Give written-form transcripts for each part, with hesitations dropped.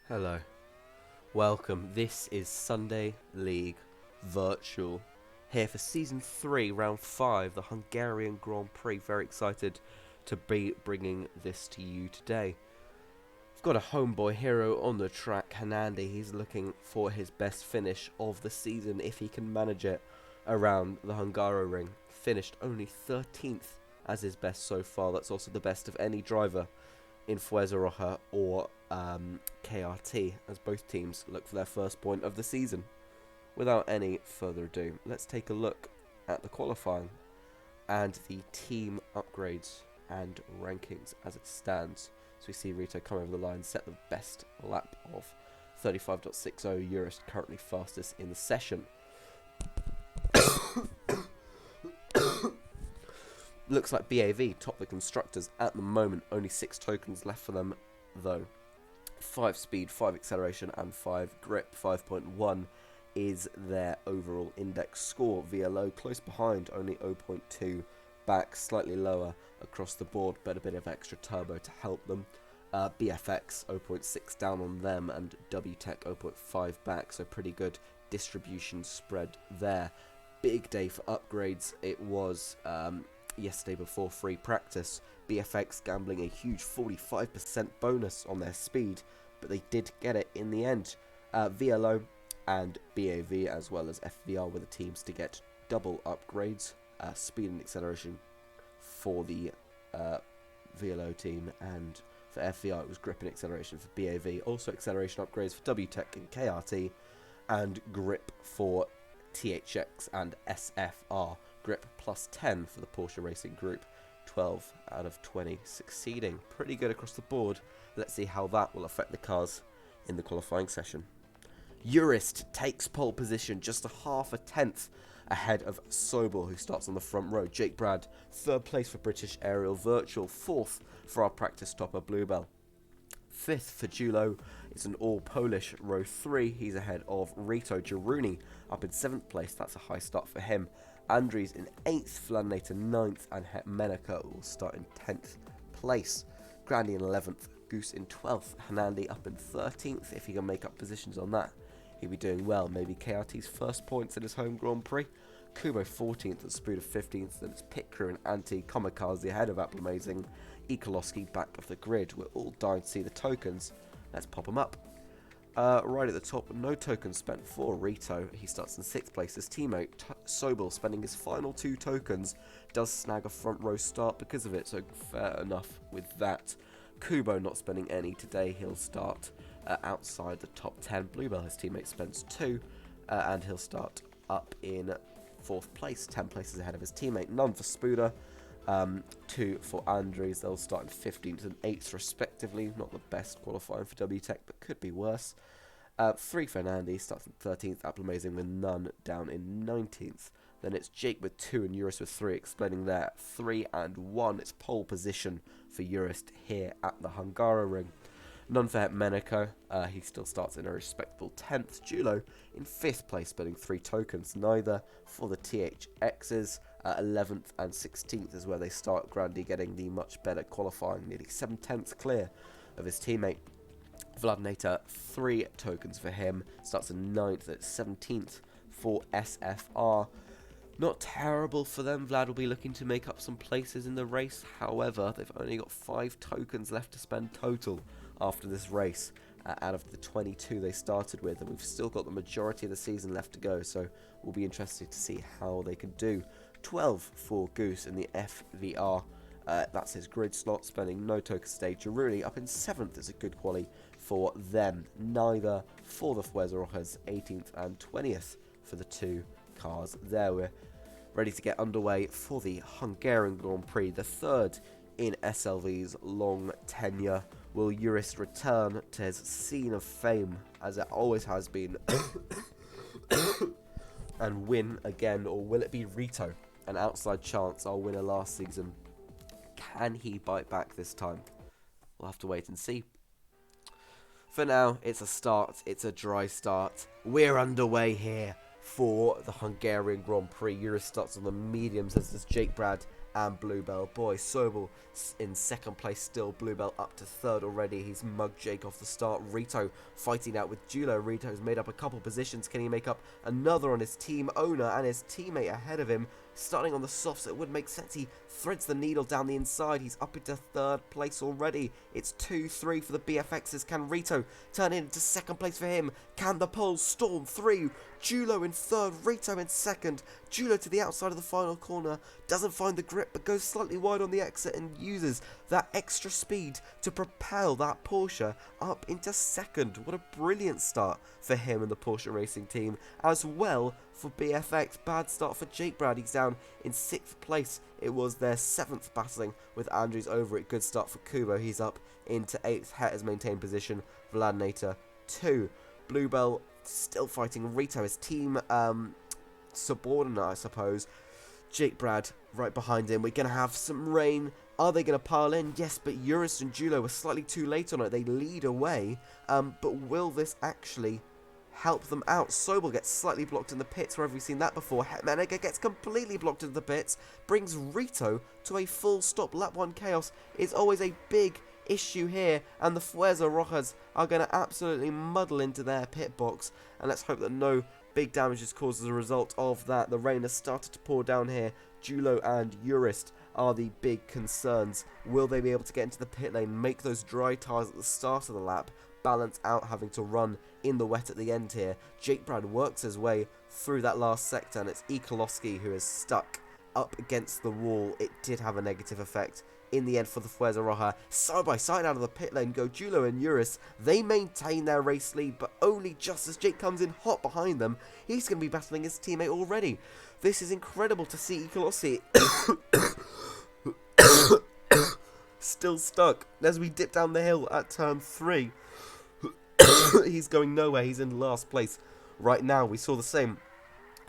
Hello, welcome. This is Sunday League Virtual here for Season 3, Round 5, the Hungarian Grand Prix. Very excited to be bringing this to you today. We've got a homeboy hero on the track, Hanandi. He's looking for his best finish of the season if he can manage it around the Hungaroring. Finished only 13th as his best so far. That's also the best of any driver in Fuerza or KRT, as both teams look for their first point of the season. Without any further ado, let's take a look at the qualifying and the team upgrades and rankings as it stands. So we see Rito come over the line, set the best lap of 35.60. Eurus currently fastest in the session. Looks like BAV top the constructors at the moment. Only 6 tokens left for them though. 5 speed, 5 acceleration and 5 grip. 5.1 is their overall index score. VLO close behind, only 0.2 back, slightly lower across the board, but a bit of extra turbo to help them. BFX 0.6 down on them, and WTech 0.5 back, so pretty good distribution spread there. Big day for upgrades. It was yesterday before free practice. BFX gambling a huge 45% bonus on their speed, but they did get it in the end. VLO and BAV as well as FVR were the teams to get double upgrades. Speed and acceleration for the VLO team, and for FVR it was grip and acceleration for BAV. Also acceleration upgrades for WTech and KRT, and grip for THX and SFR. Grip plus 10 for the Porsche Racing Group. 12 out of 20 succeeding. Pretty good across the board. Let's see how that will affect the cars in the qualifying session. Eurist takes pole position, just a half a tenth ahead of Sobel, who starts on the front row. Jake Brad, 3rd place for British Aerial Virtual. 4th for our practice stopper Bluebell. 5th for Julo. It's an all-Polish row 3. He's ahead of Rito. Jaruni up in 7th place. That's a high start for him. Andries in 8th, Flannator 9th, and Hetmenica will start in 10th place. Grandy in 11th, Goose in 12th, Hanandi up in 13th. If he can make up positions on that, he'll be doing well. Maybe KRT's first points in his home Grand Prix. Kubo 14th, and Spuda 15th, then it's Pit Crew and Anti Kamikaze ahead of Apple Amazing. Ekolowski back off the grid. We're all dying to see the tokens. Let's pop them up. Right at the top, no tokens spent for Rito. He starts in 6th place. His teammate Sobel, spending his final 2 tokens, does snag a front row start because of it, so fair enough with that. Kubo not spending any today. He'll start outside the top 10. Bluebell, his teammate, spends 2, and he'll start up in 4th place, 10 places ahead of his teammate. None for Spuda. 2 for Andres. They'll start in 15th and 8th respectively. Not the best qualifying for WTech, but could be worse. 3 for Nandy, starts in 13th. Apple Amazing with none, down in 19th. Then it's Jake with 2 and Eurus with 3, explaining there. 3 and 1. It's pole position for Eurus here at the Hungaroring. None for Hetmeniko. He still starts in a respectable 10th. Julo in 5th place, spending 3 tokens. Neither for the THXs. 11th and 16th is where they start. Grandy getting the much better qualifying, nearly 7/10 clear of his teammate. Vladnator, 3 tokens for him. Starts in 9th at 17th for SFR. Not terrible for them. Vlad will be looking to make up some places in the race. However, they've only got 5 tokens left to spend total after this race, out of the 22 they started with, and we've still got the majority of the season left to go, so we'll be interested to see how they can do. 12 for Goose in the FVR. That's his grid slot, spending no tokens today. Jaruni up in 7th is a good quali for them. Neither for the Fuerza 18th and 20th for the 2 cars there. We're ready to get underway for the Hungarian Grand Prix, the 3rd in SLV's long tenure. Will Eurus return to his scene of fame, as it always has been, and win again, or will it be Rito? An outside chance, our winner last season. Can he bite back this time? We'll have to wait and see. For now, it's a start. It's a dry start. We're underway here for the Hungarian Grand Prix. Eurus starts on the mediums, as does Jake Brad and Bluebell. Boy, Sobel in second place still. Bluebell up to third already. He's mugged Jake off the start. Rito fighting out with Julo. Rito's made up a couple positions. Can he make up another on his team owner and his teammate ahead of him? Starting on the softs, it would make sense. He threads the needle down the inside. He's up into third place already. It's 2-3 for the BFXs. Can Rito turn it into second place for him? Can the poles storm through? Julo in third, Rito in second. Julo to the outside of the final corner. Doesn't find the grip, but goes slightly wide on the exit and uses that extra speed to propel that Porsche up into second. What a brilliant start for him and the Porsche racing team. As well for BFX, bad start for Jake Brad. He's down in 6th place. It was their 7th battling with Andrews over it. Good start for Kubo. He's up into 8th. Het has maintained position. Vladinator 2. Bluebell still fighting Rito, his team subordinate, I suppose. Jake Brad right behind him. We're going to have some rain. Are they going to pile in? Yes, but Eurus and Julo were slightly too late on it. They lead away. But will this actually help them out? Sobel gets slightly blocked in the pits. Where have we seen that before? Hetmanega gets completely blocked into the pits. Brings Rito to a full stop. Lap 1 chaos is always a big issue here, and the Fuerza Rojas are going to absolutely muddle into their pit box, and let's hope that no big damage is caused as a result of that. The rain has started to pour down here. Julo and Urist are the big concerns. Will they be able to get into the pit lane, make those dry tyres at the start of the lap, balance out having to run in the wet at the end here? Jake Brad works his way through that last sector, and it's Ikolowski who is stuck up against the wall. It did have a negative effect in the end for the Fuerza Roja. Side by side out of the pit lane go Julo and Eurus. They maintain their race lead, but only just as Jake comes in hot behind them. He's going to be battling his teammate already. This is incredible to see. Ikolowski still stuck as we dip down the hill at turn 3. He's going nowhere. He's in last place right now. We saw the same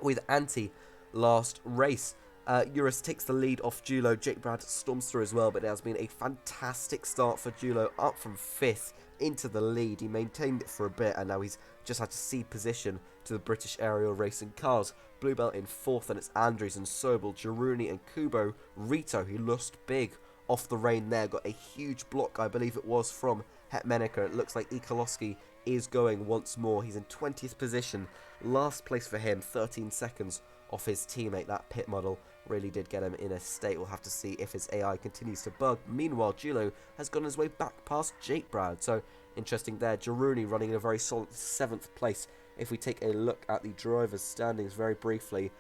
with Anti last race. Eurus takes the lead off Julo. Jake Brad storms through as well, but it has been a fantastic start for Julo, up from 5th into the lead. He maintained it for a bit, and now he's just had to cede position to the British aerial racing cars. Bluebell in 4th, and it's Andrews and Sobel, Giruni and Kubo. Rito, who lost big off the rain there, got a huge block, I believe it was, from Hetmeneka. It looks like Ikolowski is going once more. He's in 20th position, last place for him, 13 seconds off his teammate. That pit model really did get him in a state. We'll have to see if his AI continues to bug. Meanwhile, Julo has gone his way back past Jake Brad. So, interesting there. Giruni running in a very solid 7th place. If we take a look at the driver's standings very briefly,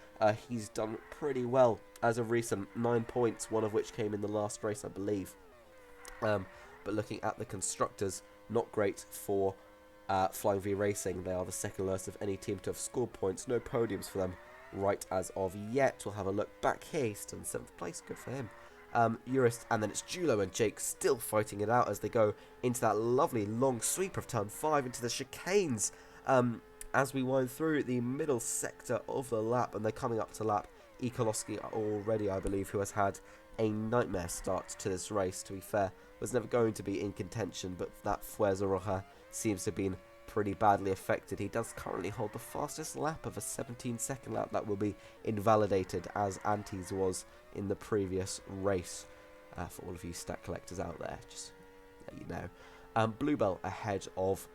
he's done pretty well as of recent. 9 points, one of which came in the last race, I believe. But looking at the constructors, not great for Flying V Racing. They are the second lowest of any team to have scored points. No podiums for them right as of yet. We'll have a look back here. He's still in 7th place. Good for him. Eurist, and then it's Julo and Jake still fighting it out as they go into that lovely long sweep of turn 5 into the chicanes. As we wind through the middle sector of the lap, and they're coming up to lap. Ikolowski already, I believe, who has had a nightmare start to this race, to be fair. Was never going to be in contention, but that Fuerza Roja seems to have been pretty badly affected. He does currently hold the fastest lap of a 17-second lap. That will be invalidated, as Anti's was in the previous race. For all of you stat collectors out there, just let you know. Bluebell ahead of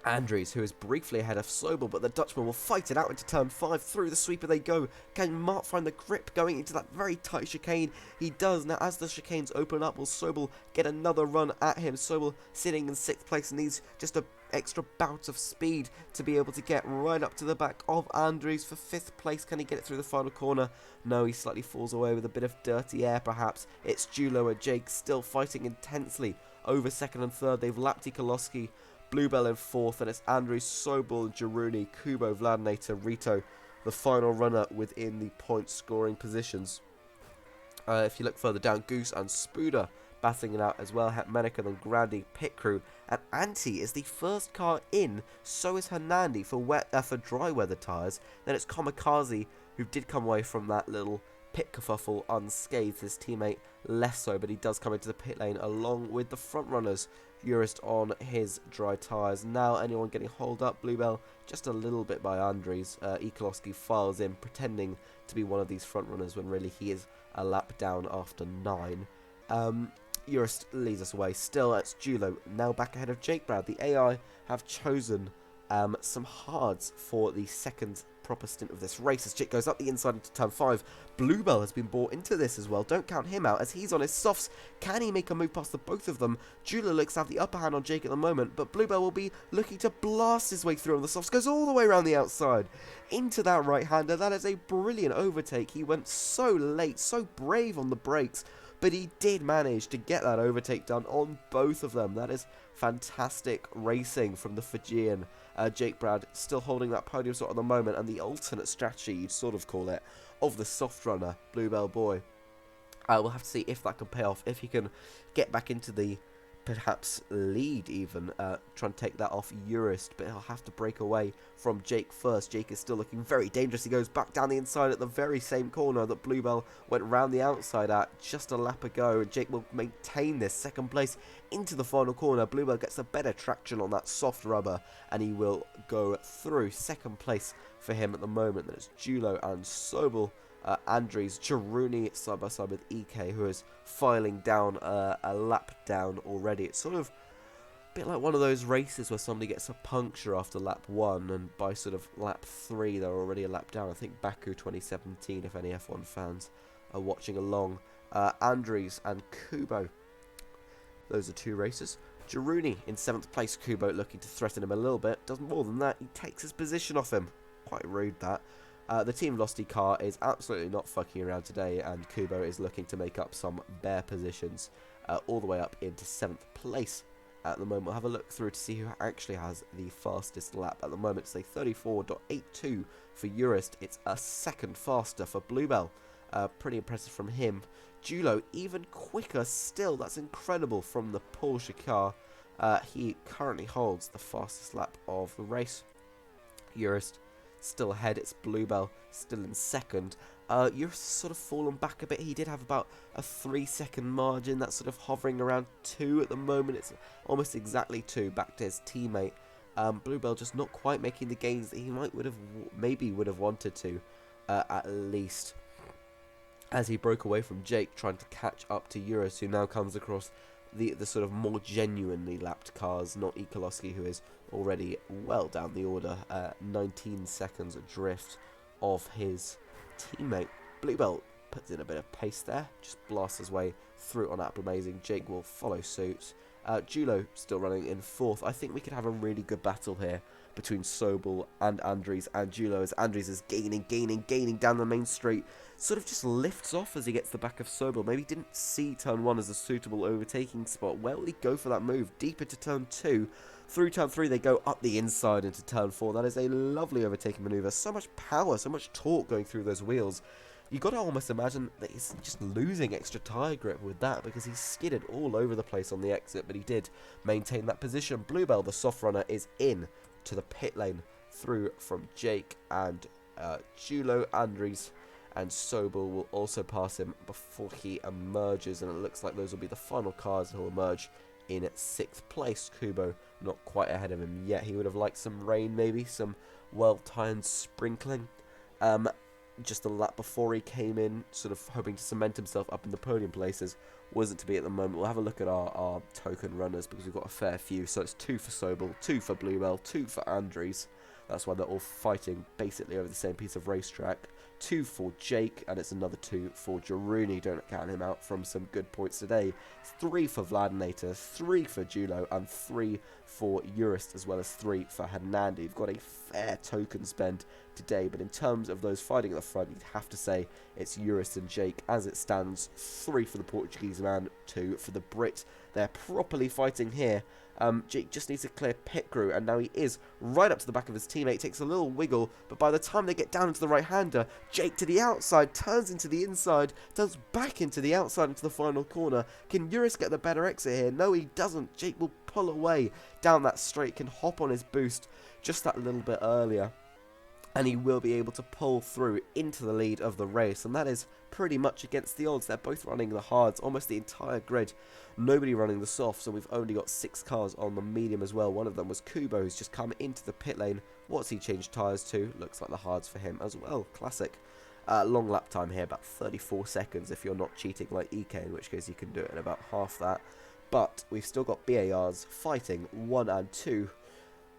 Andrews, who is briefly ahead of Sobel, but the Dutchman will fight it out into turn 5. Through the sweeper they go. Can Mark find the grip going into that very tight chicane? He does. Now, as the chicanes open up, will Sobel get another run at him? Sobel sitting in 6th place and needs just an extra bout of speed to be able to get right up to the back of Andrews for 5th place. Can he get it through the final corner? No, he slightly falls away with a bit of dirty air, perhaps. It's Julo and Jake still fighting intensely over 2nd and 3rd. They've lapped Ikolowski. Bluebell in 4th, and it's Andrews, Sobel, Giruni, Kubo, Vladinator, Rito, the final runner within the point scoring positions. If you look further down, Goose and Spuda battling it out as well. Hetmeneka, then Grandi, pit crew, and Anti is the first car in. So is Hernandi for dry weather tyres. Then it's Kamikaze, who did come away from that little pit kerfuffle unscathed. His teammate less so, but he does come into the pit lane along with the front runners. Eurist on his dry tyres. Now anyone getting hauled up? Bluebell just a little bit by Andrews. Ikolowski files in, pretending to be one of these front runners when really he is a lap down after 9. Eurus leads us away. Still, it's Julo now back ahead of Jake Brad. The AI have chosen some hards for the second proper stint of this race as Jake goes up the inside into turn 5. Bluebell has been brought into this as well. Don't count him out as he's on his softs. Can he make a move past the both of them? Julo looks to have the upper hand on Jake at the moment, but Bluebell will be looking to blast his way through on the softs. Goes all the way around the outside into that right-hander. That is a brilliant overtake. He went so late, so brave on the brakes, but he did manage to get that overtake done on both of them. That is fantastic racing from the Fijian. Jake Brad still holding that podium spot at the moment, and the alternate strategy, you'd sort of call it, of the soft runner, Bluebell Boy. We'll have to see if that can pay off, if he can get back into the perhaps lead even, trying to take that off Eurus, but he'll have to break away from Jake first. Jake is still looking very dangerous. He goes back down the inside at the very same corner that Bluebell went round the outside at just a lap ago, and Jake will maintain this second place into the final corner. Bluebell gets a better traction on that soft rubber, and he will go through. Second place for him at the moment. That's Julo and Sobel. Andres Jaruni side by side with EK, who is filing down a lap down already. It's sort of a bit like one of those races where somebody gets a puncture after lap 1, and by sort of lap 3 they're already a lap down. I think Baku 2017, if any F1 fans are watching along. Andres and Kubo, those are 2 races. Jaruni in 7th place. Kubo looking to threaten him a little bit. Doesn't more than that. He takes his position off him. Quite rude, that. The Team Velocity car is absolutely not fucking around today, and Kubo is looking to make up some bare positions all the way up into 7th place at the moment. We'll have a look through to see who actually has the fastest lap at the moment. It's a 34.82 for Eurus. It's a second faster for Bluebell. Pretty impressive from him. Julo even quicker still. That's incredible from the Porsche car. He currently holds the fastest lap of the race. Eurus still ahead. It's Bluebell still in second. Eurus sort of fallen back a bit. He did have about a 3-second margin. That's sort of hovering around 2 at the moment. It's almost exactly 2 back to his teammate. Bluebell just not quite making the gains that he maybe would have wanted to, at least, as he broke away from Jake, trying to catch up to Eurus, who now comes across the sort of more genuinely lapped cars, not Ikolowski, who is already well down the order, 19 seconds adrift of his teammate. Bluebell puts in a bit of pace there, just blasts his way through on Apple Amazing. Jake will follow suit. Julo still running in 4th. I think we could have a really good battle here between Sobel and Andres and Julo, as Andres is gaining down the main straight. Sort of just lifts off as he gets the back of Sobel. Maybe didn't see turn 1 as a suitable overtaking spot. Where will he go for that move? Deep into turn 2. Through turn 3 they go up the inside into turn 4. That is a lovely overtaking manoeuvre. So much power, so much torque going through those wheels. You got to almost imagine that he's just losing extra tyre grip with that, because he skidded all over the place on the exit, but he did maintain that position. Bluebell, the soft runner, is in to the pit lane through from Jake and Julo. Andres and Sobel will also pass him before he emerges, and it looks like those will be the final cars that will emerge in 6th place. Kubo not quite ahead of him yet. He would have liked some rain, maybe some well-timed sprinkling. Just a lap before he came in, sort of hoping to cement himself up in the podium places. Wasn't to be at the moment. We'll have a look at our token runners, because we've got a fair few. So it's 2 for Sobel, 2 for Bluebell, 2 for Andres. That's why they're all fighting basically over the same piece of racetrack. 2 for Jake, and it's another 2 for Jaruni. Don't count him out from some good points today. 3 for Vladinator, 3 for Julo, and 3 for Eurus, as well as 3 for Hernandi. You've got a fair token spend today, but in terms of those fighting at the front, you'd have to say it's Eurus and Jake as it stands. 3 for the Portuguese man, 2 for the Brit. They're properly fighting here. Jake just needs to clear pit crew, and now he is right up to the back of his teammate. Takes a little wiggle, but by the time they get down into the right-hander, Jake to the outside, turns into the inside, turns back into the outside into the final corner. Can Eurus get the better exit here? No, he doesn't. Jake will pull away down that straight, can hop on his boost just that little bit earlier, and he will be able to pull through into the lead of the race, and that is pretty much against the odds. They're both running the hards, almost the entire grid. Nobody running the softs, and we've only got 6 cars on the medium as well. One of them was Kubo, who's just come into the pit lane. What's he changed tyres to? Looks like the hards for him as well. Classic. Long lap time here, about 34 seconds if you're not cheating like EK, in which case you can do it in about half that. But we've still got BARs fighting 1 and 2.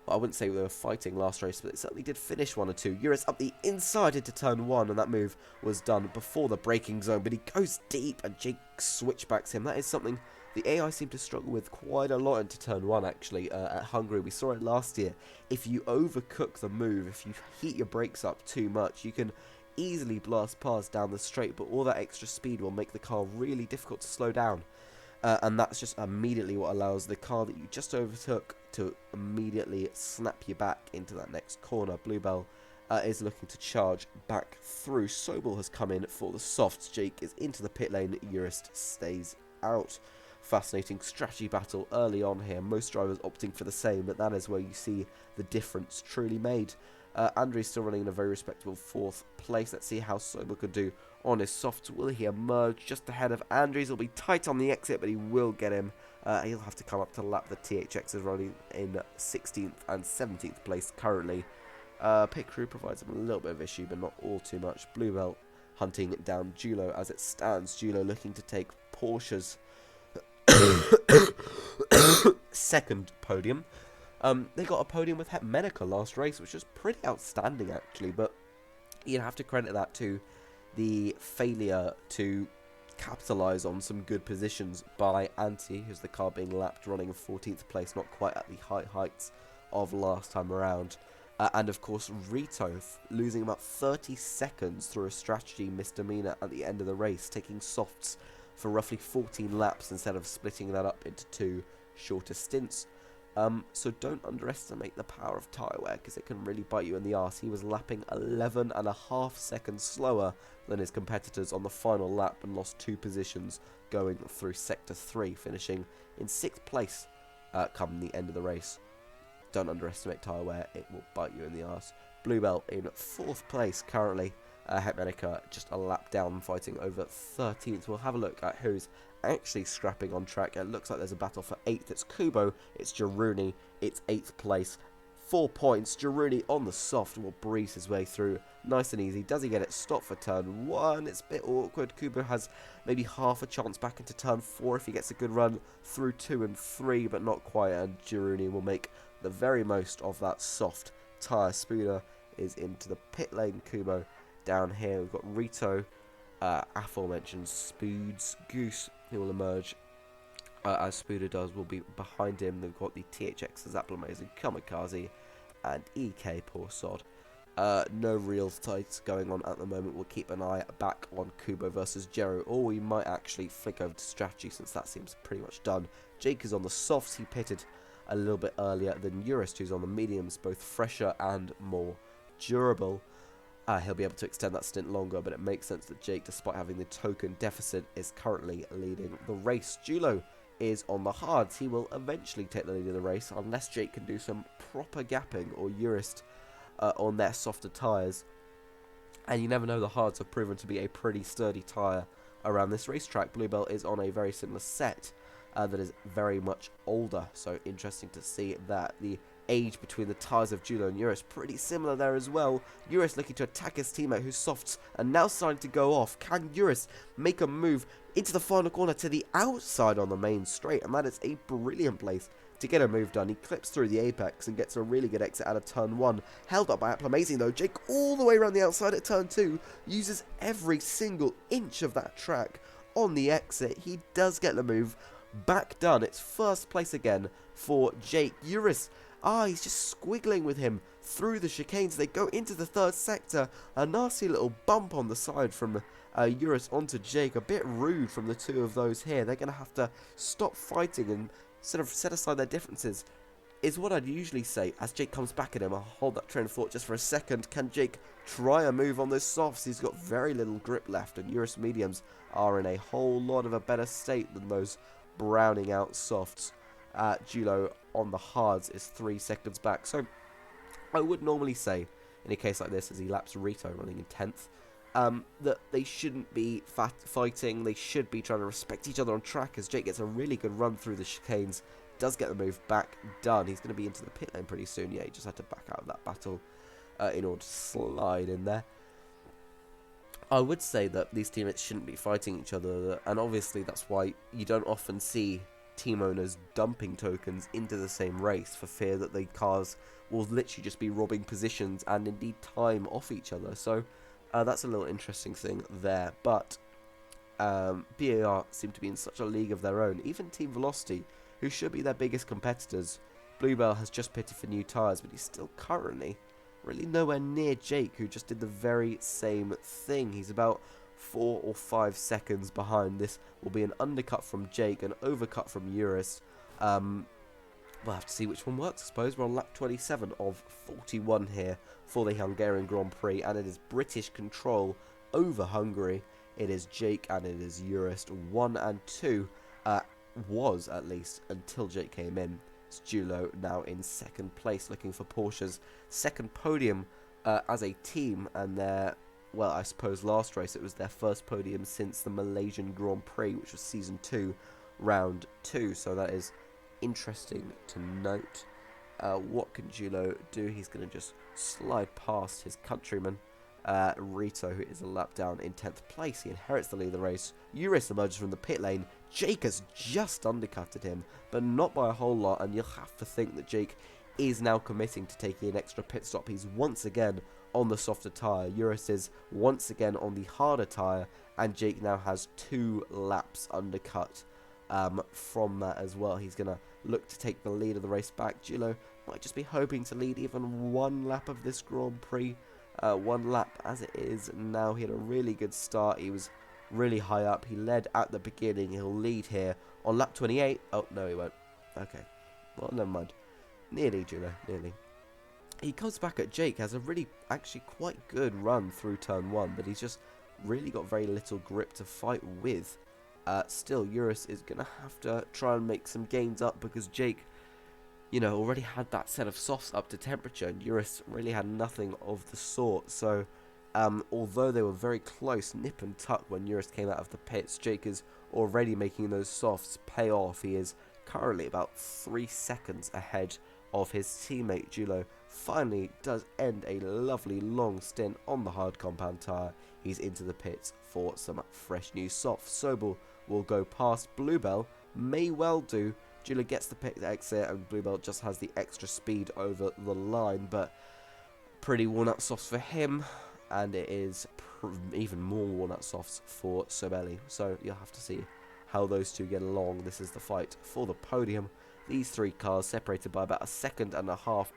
Well, I wouldn't say they were fighting last race, but it certainly did finish 1 and 2. Eurus up the inside into turn 1, and that move was done before the braking zone, but he goes deep and Jake switchbacks him. That is something the AI seem to struggle with quite a lot into turn 1, actually, at Hungary. We saw it last year. If you overcook the move, if you heat your brakes up too much, you can easily blast past down the straight, but all that extra speed will make the car really difficult to slow down. And that's just immediately what allows the car that you just overtook to immediately snap you back into that next corner. Bluebell is looking to charge back through. Sobel has come in for the softs. Jake is into the pit lane. Eurist stays out. Fascinating strategy battle early on here. Most drivers opting for the same, but that is where you see the difference truly made. Andrew's still running in a very respectable 4th place. Let's see how Sobel could do on his softs. Will he emerge just ahead of Andrews? He'll be tight on the exit, but he will get him. He'll have to come up to lap the THX is running in 16th and 17th place currently. Pit crew provides him a little bit of issue, but not all too much. Bluebell hunting down Julo as it stands. Julo looking to take Porsche's second podium. They got a podium with Hetmenica last race, which was pretty outstanding actually, but you'd have to credit that to the failure to capitalise on some good positions by Anti, who's the car being lapped running in 14th place, not quite at the high heights of last time around. And of course Rito losing about 30 seconds through a strategy misdemeanor at the end of the race, taking softs for roughly 14 laps instead of splitting that up into 2 shorter stints. So don't underestimate the power of tyre wear, because it can really bite you in the arse. He was lapping 11.5 seconds slower than his competitors on the final lap and lost 2 positions going through Sector 3, finishing in 6th place come the end of the race. Don't underestimate tyre wear, it will bite you in the arse. Bluebell in 4th place currently. Hetmenica just a lap down, fighting over 13th. We'll have a look at who's actually scrapping on track. It looks like there's a battle for 8th. It's Kubo, it's Jaruni, it's 8th place. 4 points. Jaruni on the soft will breeze his way through nice and easy. Does he get it stopped for turn 1? It's a bit awkward. Kubo has maybe half a chance back into turn 4 if he gets a good run through 2 and 3, but not quite, and Jaruni will make the very most of that soft tyre. Spooner is into the pit lane. Kubo down here. We've got Rito, aforementioned Spoods, Goose, who will emerge as Spooder does, will be behind him. They've got the THX, Zapplemase, Kamikaze, and EK, poor sod. No real fights going on at the moment. We'll keep an eye back on Kubo versus Jero, or we might actually flick over to strategy since that seems pretty much done. Jake is on the softs. He pitted a little bit earlier than Eurist, who's on the mediums, both fresher and more durable. He'll be able to extend that stint longer, but it makes sense that Jake, despite having the token deficit, is currently leading the race. Julo is on the hards. He will eventually take the lead of the race, unless Jake can do some proper gapping, or Eurist on their softer tyres. And you never know, the hards have proven to be a pretty sturdy tyre around this racetrack. Bluebell is on a very similar set that is very much older, so interesting to see that the age between the tyres of Julo and Eurus pretty similar there as well. Eurus looking to attack his teammate, whose softs are now starting to go off. Can Eurus make a move into the final corner to the outside on the main straight? And that is a brilliant place to get a move done. He clips through the apex and gets a really good exit out of turn 1. Held up by Applamazing though. Jake all the way around the outside at turn 2. Uses every single inch of that track on the exit. He does get the move back done. It's first place again for Jake. Eurus, he's just squiggling with him through the chicanes. They go into the 3rd sector. A nasty little bump on the side from Eurus onto Jake. A bit rude from the two of those here. They're going to have to stop fighting and sort of set aside their differences, is what I'd usually say. As Jake comes back at him, I'll hold that train of thought just for a second. Can Jake try a move on this softs? He's got very little grip left, and Eurus mediums are in a whole lot of a better state than those browning out softs. Julo on the hards is 3 seconds back. So I would normally say, in a case like this, as he laps Rito running in 10th, that they shouldn't be fighting. They should be trying to respect each other on track, as Jake gets a really good run through the chicanes. Does get the move back done. He's going to be into the pit lane pretty soon. Yeah, he just had to back out of that battle in order to slide in there. I would say that these teammates shouldn't be fighting each other, and obviously that's why you don't often see team owners dumping tokens into the same race for fear that the cars will literally just be robbing positions and indeed time off each other. So that's a little interesting thing there. But BAR seem to be in such a league of their own. Even Team Velocity, who should be their biggest competitors, Bluebell has just pitted for new tyres, but he's still currently really nowhere near Jake, who just did the very same thing. He's about 4 or 5 seconds behind. This will be an undercut from Jake, an overcut from Eurus. We'll have to see which one works, I suppose. We're on lap 27 of 41 here for the Hungarian Grand Prix, and it is British control over Hungary. It is Jake and it is Eurus. 1 and 2 was, at least, until Jake came in. It's Julo now in second place, looking for Porsche's second podium as a team, and their, well, I suppose last race it was their first podium since the Malaysian Grand Prix, which was season 2, round 2. So that is interesting to note. What can Julo do? He's going to just slide past his countryman, Rito, who is a lap down in 10th place. He inherits the lead of the race. Eurus emerges from the pit lane. Jake has just undercutted him, but not by a whole lot, and you'll have to think that Jake is now committing to taking an extra pit stop. He's once again on the softer tyre. Eurus is once again on the harder tyre, and Jake now has 2 laps undercut from that as well. He's going to look to take the lead of the race back. Julo might just be hoping to lead even 1 lap of this Grand Prix. 1 lap as it is now. He had a really good start. He was really high up. He led at the beginning. He'll lead here on lap 28. Oh, no, he won't. Okay. Well, never mind. Nearly, Julo. Nearly. He comes back at Jake. Has a really, actually quite good run through turn 1, but he's just really got very little grip to fight with. Still, Eurus is going to have to try and make some gains up because Jake, you know, already had that set of softs up to temperature, and Eurus really had nothing of the sort. So, although they were very close, nip and tuck when Eurus came out of the pits, Jake is already making those softs pay off. He is currently about 3 seconds ahead of his teammate Julo. Finally does end a lovely long stint on the hard compound tyre. He's into the pits for some fresh new softs. Sobel will go past. Bluebell may well do. Julo gets the pit exit, and Bluebell just has the extra speed over the line, but pretty worn-out softs for him, and it is even more worn-out softs for Sobelli. So you'll have to see how those two get along. This is the fight for the podium. These 3 cars separated by about 1.5 seconds.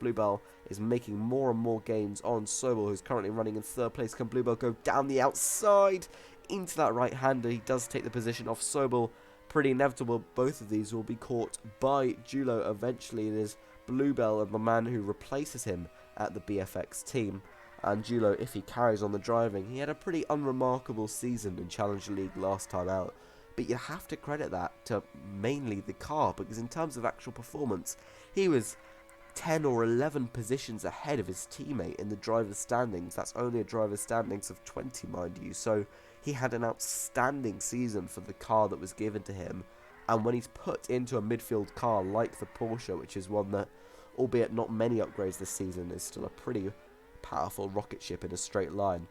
Bluebell is making more and more gains on Sobel, who's currently running in 3rd place. Can Bluebell go down the outside into that right-hander? He does take the position off Sobel. Pretty inevitable. Both of these will be caught by Julo eventually. It is Bluebell and the man who replaces him at the BFX team. And Julo, if he carries on the driving, he had a pretty unremarkable season in Challenger League last time out. But you have to credit that to mainly the car, because in terms of actual performance, he was 10 or 11 positions ahead of his teammate in the driver's standings. That's only a driver's standings of 20, mind you. So he had an outstanding season for the car that was given to him. And when he's put into a midfield car like the Porsche, which is one that, albeit not many upgrades this season, is still a pretty powerful rocket ship in a straight line.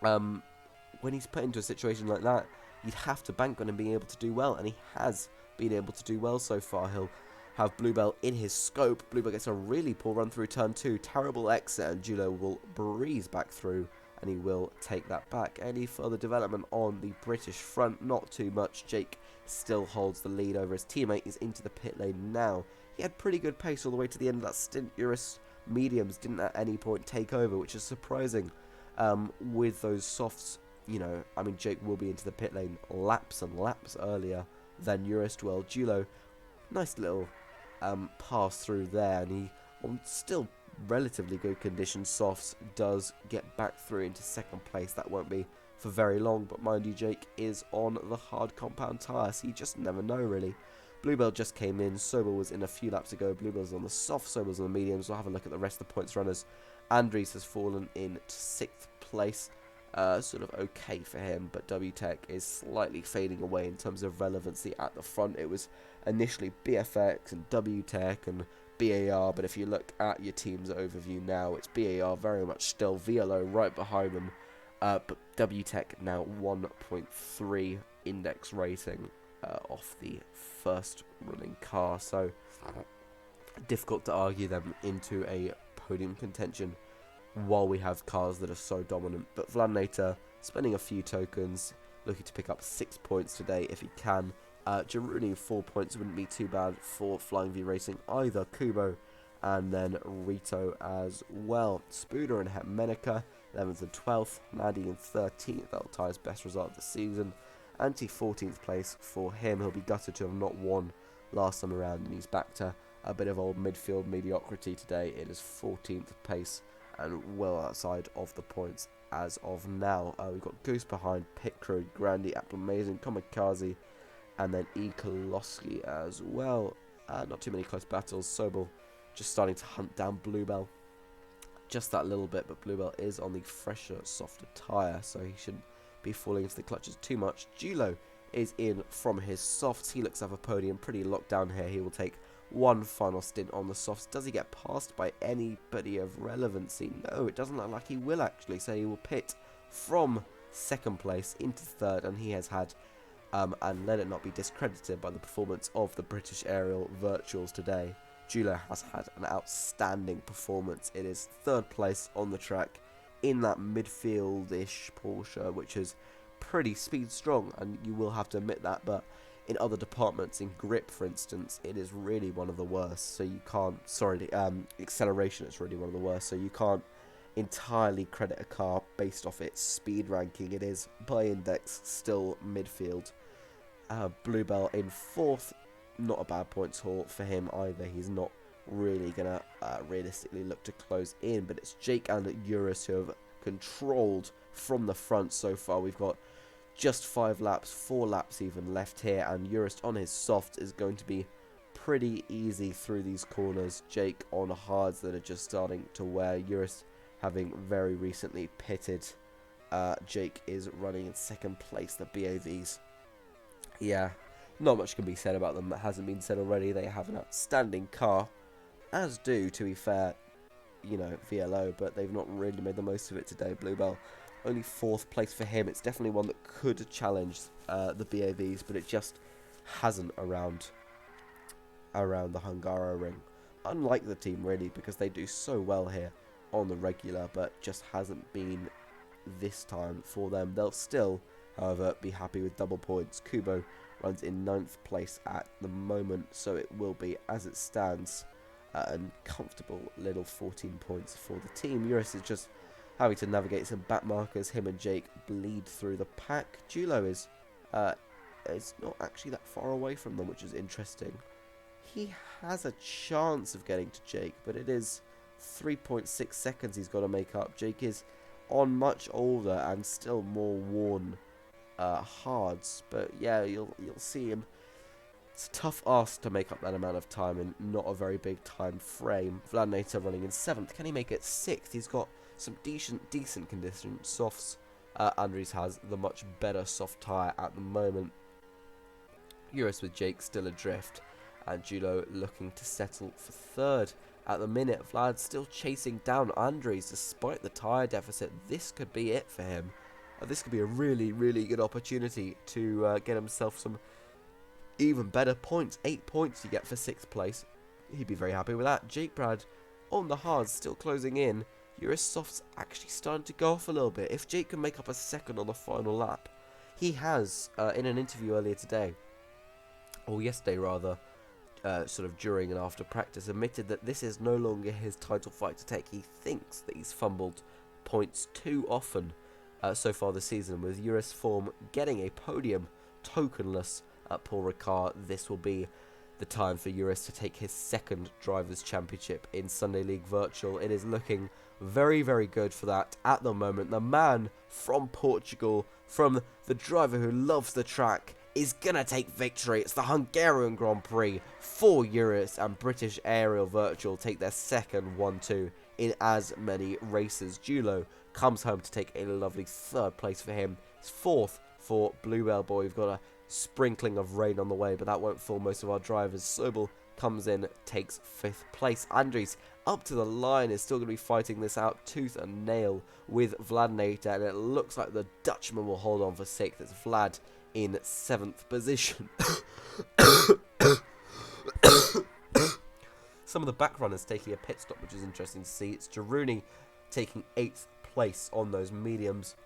When he's put into a situation like that, you'd have to bank on him being able to do well, and he has been able to do well so far. He'll have Bluebell in his scope. Bluebell gets a really poor run through turn 2, terrible exit, and Julo will breeze back through, and he will take that back. Any further development on the British front? Not too much. Jake still holds the lead over his teammate. He's into the pit lane now. He had pretty good pace all the way to the end of that stint. Eurus mediums didn't at any point take over, which is surprising with those softs. You know, I mean, Jake will be into the pit lane laps and laps earlier than Eurus. Well, Julo, nice little pass through there, and he, on still relatively good condition softs, does get back through into 2nd place. That won't be for very long, but mind you, Jake is on the hard compound tyre, so you just never know, really. Bluebell just came in. Sobel was in a few laps ago. Bluebell's on the soft, Sobel's on the mediums. We'll have a look at the rest of the points runners. Andries has fallen into 6th place. Sort of okay for him, but WTech is slightly fading away in terms of relevancy at the front. It was initially BFX and WTech and BAR, but if you look at your team's overview now, it's BAR very much still, VLO right behind them, But WTEC now 1.3 index rating off the first running car, so difficult to argue them into a podium contention while we have cars that are so dominant. But Vlad spending a few tokens, looking to pick up 6 points today if he can. Girouni 4 points wouldn't be too bad for Flying V Racing either. Kubo and then Rito as well. Spooner and Hemenica 11th and 12th. Maddie in 13th. That'll tie his best result of the season. Anti 14th place for him. He'll be gutted to have not won last time around, and he's back to a bit of old midfield mediocrity today. It is 14th pace and well outside of the points as of now. We've got Goose behind, Pit Crew, Grandy, Apple Amazing, Kamikaze, and then E. Koloski as well. Not too many close battles. Sobel just starting to hunt down Bluebell. Just that little bit, but Bluebell is on the fresher, softer tyre, so he shouldn't be falling into the clutches too much. Julo is in from his softs. He looks to have a podium pretty locked down here. He will take one final stint on the softs. Does he get passed by anybody of relevancy? No, it doesn't look like he will actually, so he will pit from second place into third, and he has had and let it not be discredited by the performance of the British Aerial Virtuals today. Julo has had an outstanding performance. It is third place on the track in that midfield-ish Porsche, which is pretty speed strong, and you will have to admit that, but in other departments, in grip for instance, it is really one of the worst, so you can't, acceleration is really one of the worst, so you can't entirely credit a car based off its speed ranking. It is, by index, still midfield. Bluebell in fourth, not a bad points haul for him either. He's not really going to realistically look to close in, but it's Jake and Eurus who have controlled from the front so far. We've got just 5 laps, 4 laps even left here, and Eurus on his soft is going to be pretty easy through these corners. Jake on hards that are just starting to wear. Eurus having very recently pitted. Jake is running in second place, the BAVs. Yeah, not much can be said about them that hasn't been said already. They have an outstanding car, as do, to be fair, VLO, but they've not really made the most of it today. Bluebell, only 4th place for him. It's definitely one that could challenge the BAVs, but it just hasn't around the Hungaro ring. Unlike the team, really, because they do so well here on the regular, but just hasn't been this time for them. They'll still, however, be happy with double points. Kubo runs in 9th place at the moment, so it will be, as it stands, a comfortable little 14 points for the team. Eurus is just having to navigate some back markers. Him and Jake bleed through the pack. Julo is not actually that far away from them, which is interesting. He has a chance of getting to Jake, but it is 3.6 seconds he's got to make up. Jake is on much older and still more worn hards, but yeah, you'll see him. It's a tough ask to make up that amount of time in not a very big time frame. Vlad running in 7th. Can he make it 6th? He's got some decent condition softs. Andres has the much better soft tyre at the moment. Eurus with Jake still adrift, and Julo looking to settle for 3rd. At the minute, Vlad's still chasing down Andres despite the tyre deficit. This could be it for him. This could be a really, really good opportunity to get himself some even better points. 8 points to get for 6th place. He'd be very happy with that. Jake Brad on the hards, still closing in. Eurus soft's actually starting to go off a little bit. If Jake can make up a second on the final lap, he has, in an interview earlier today, or yesterday rather, sort of during and after practice, admitted that this is no longer his title fight to take. He thinks that he's fumbled points too often so far this season. With Eurus form getting a podium tokenless at Paul Ricard, this will be the time for Eurus to take his 2nd Drivers' Championship in Sunday League Virtual. It is looking very, very good for that at the moment. The man from Portugal, from the driver who loves the track, is gonna take victory. It's the Hungarian Grand Prix for Eurus, and British Aerial Virtual take their 2nd 1-2 in as many races. Julo comes home to take a lovely 3rd place for him. It's 4th for Bluebell Boy. We've got a sprinkling of rain on the way, but that won't fool most of our drivers. Sobel comes in, takes 5th place. Andries up to the line, is still going to be fighting this out tooth and nail with Vladinator, and it looks like the Dutchman will hold on for 6th. It's Vlad in 7th position. Some of the back runners taking a pit stop, which is interesting to see. It's Jaruni taking 8th place on those mediums.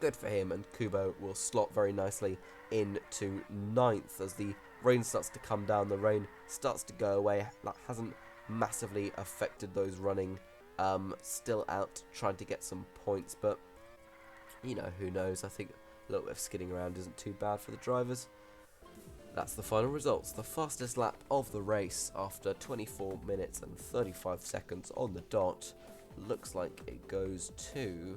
Good for him, and Kubo will slot very nicely into 9th as the rain starts to come down. The rain starts to go away. That hasn't massively affected those running. Still out trying to get some points, but you know, who knows. I think a little bit of skidding around isn't too bad for the drivers. That's the final results. The fastest lap of the race after 24 minutes and 35 seconds on the dot. Looks like it goes to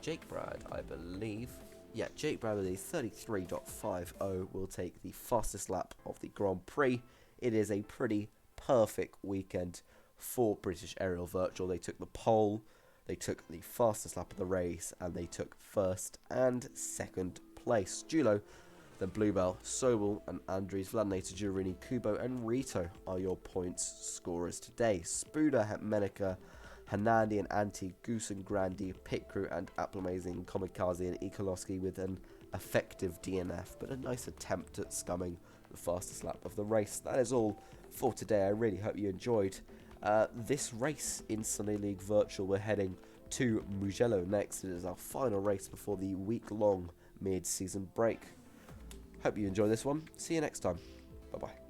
Jake Brad, I believe. Yeah, Jake Brad with a 33.50 will take the fastest lap of the Grand Prix. It is a pretty perfect weekend for British Aerial Virtual. They took the pole, they took the fastest lap of the race, and they took 1st and 2nd place. Julo, then Bluebell, Sobel and Andries, Vladinator, Giurini, Kubo and Rito are your points scorers today. Spuda, Menica, Hanandi and Anti, Goose and Grandy, Pit Crew and Apple Amazing, Kamikaze and Ikoloski with an effective DNF, but a nice attempt at scumming the fastest lap of the race. That is all for today. I really hope you enjoyed this race in Sunday League Virtual. We're heading to Mugello next. It is our final race before the week-long mid-season break. Hope you enjoy this one. See you next time. Bye-bye.